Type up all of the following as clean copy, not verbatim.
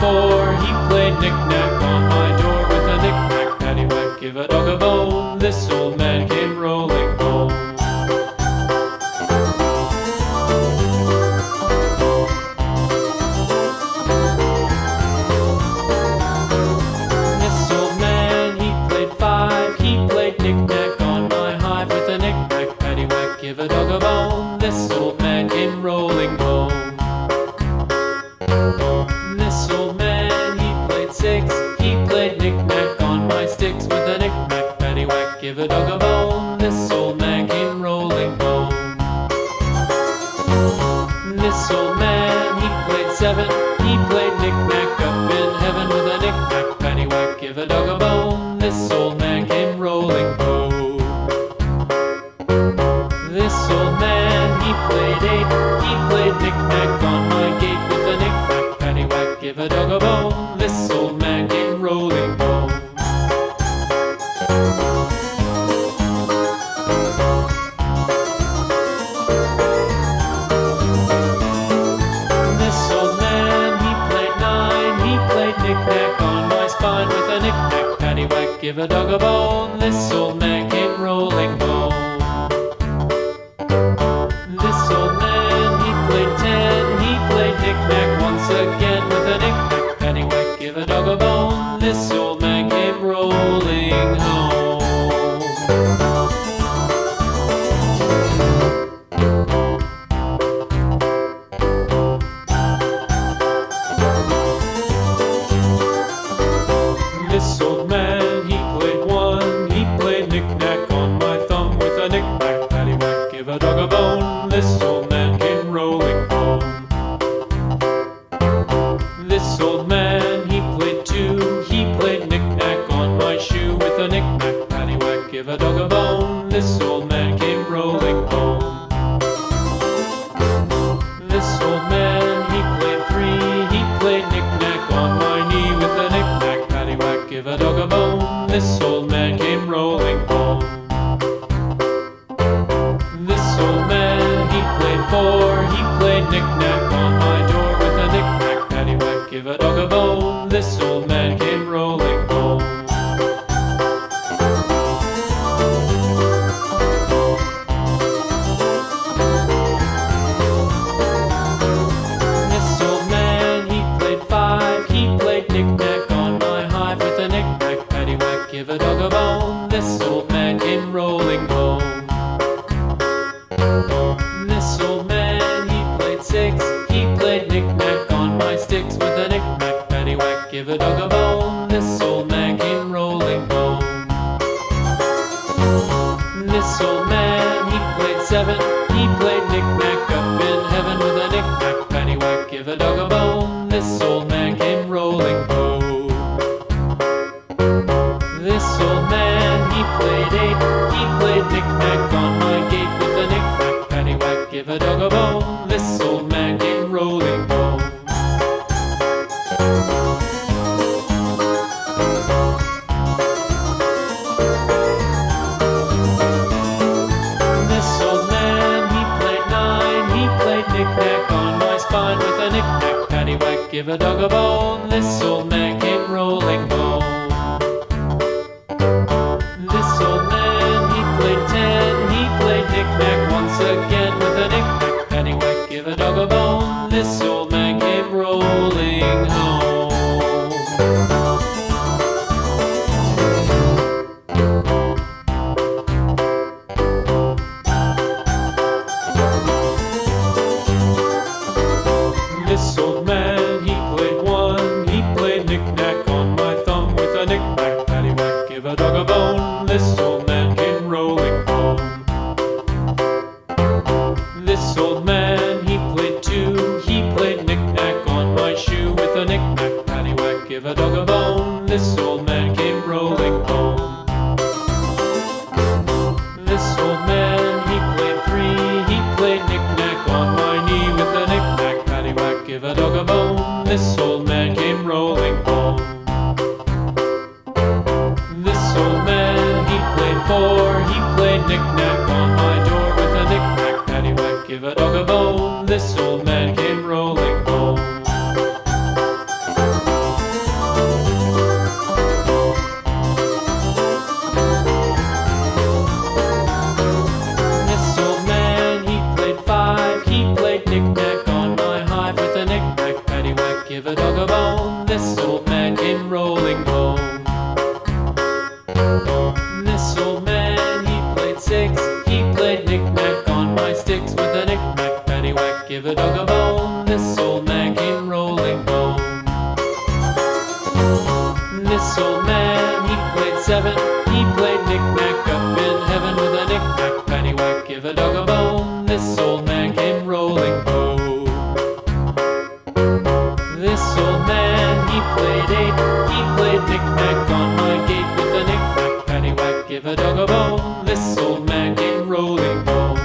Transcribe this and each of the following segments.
4. He played knick-knack on my door with a knick-knack, paddywhack, give a dog a bone. This old man came rolling home. This old man, he played 5. He played knick-knack on my hive with a knick-knack, paddywhack, give a dog a bone. This old man came rolling home. This old man, he played 6. He played knick-knack on my sticks with a knick-knack, paddywhack, give a dog a bone. This old man came rolling home. This old man, he played 7. He played knick-knack up in heaven with a knick-knack, paddywhack, give a dog a bone. This old man came rolling home. This old man, he played 8. He played knick-knack on my gate with a knick-knack, paddywhack, give a dog a bone. This old man came rolling home. This old man, he played 9. He played knick-knack on my spine with a knick-knack, paddywhack, give a dog a bone. This old man came rolling home. This old man, he played 10. He played knick-knack once again with a knick-knack, paddywhack, give a dog a bone. This old man came rolling home. This old man, he played 1. He played knick-knack on my thumb with a knick-knack, paddywhack, give a dog a bone. This old man came rolling home. This old man, he played 2. He played knick-knack on my shoe with a knick-knack, paddywhack, give a dog a bone. This old man came rolling home. This old man, he played 3. He played knick-knack on my knee with a knick-knack, paddywhack, give a dog a bone. This old man came rolling home. This old man, he played 4. He played knick-knack on my door with a knick-knack, paddywhack, give a dog a bone. This old man came rolling home. This old man, he played 5. He played knick-knack on my hive with a knick-knack, paddywhack, give a dog a bone. This old man came rolling home. This old man, he played 6. He played knick-knack on my sticks with a knick-knack, paddywhack, give a dog a bone. This old man came rolling home. This old man, he played 7. He played knick-knack up in heaven with a knick-knack, paddywhack, give a dog a bone. This old man came rolling home. This old man, he played 8. He played knick-knack on my gate with a knick-knack, paddywhack, give a dog a bone. This old man came rolling home. This old man, he played 9. He played knick-knack on my spine with a knick-knack, paddywhack, give a dog a bone. This old man came rolling home. This old man, he played 10. He played knick-knack once again with a knick-knack, paddywhack, give a dog a bone. This old man came rolling home. This old man, he played 1. He played knick-knack on my thumb with a knick-knack, paddywhack, give a dog a bone. This old man came rolling home. This old man, he played 2. He played knick-knack on my shoe with a knick-knack, paddywhack, give a dog a bone. This old man came rolling home. This old man, he played 3. He played knick-knack on my knee with a knick-knack, paddywhack, give a dog a bone. This old man came rolling home. This old man, he played 4. He played knick-knack on my door with a knick-knack, paddywhack, give a dog a bone. This old man came rolling home. give a dog a bone. This old man came rolling home. This old man, he played six. He played knick-knack on my sticks with a knick-knack, paddywhack, give a dog a bone. This old man came rolling home. This old man, he played seven. He played knick-knack up in heaven with a knick-knack, paddywhack, give a dog a bone. This old man came rolling home. This old man, he played eight. He played knick-knack on my gate with a knick-knack, paddywhack, give a dog a bone. This old man came rolling home.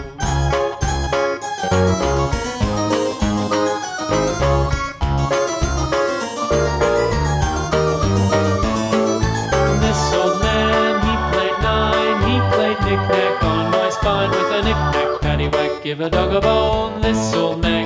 This old man, he played nine. He played knick-knack on my spine with a knick-knack, paddywhack, give a dog a bone. This old man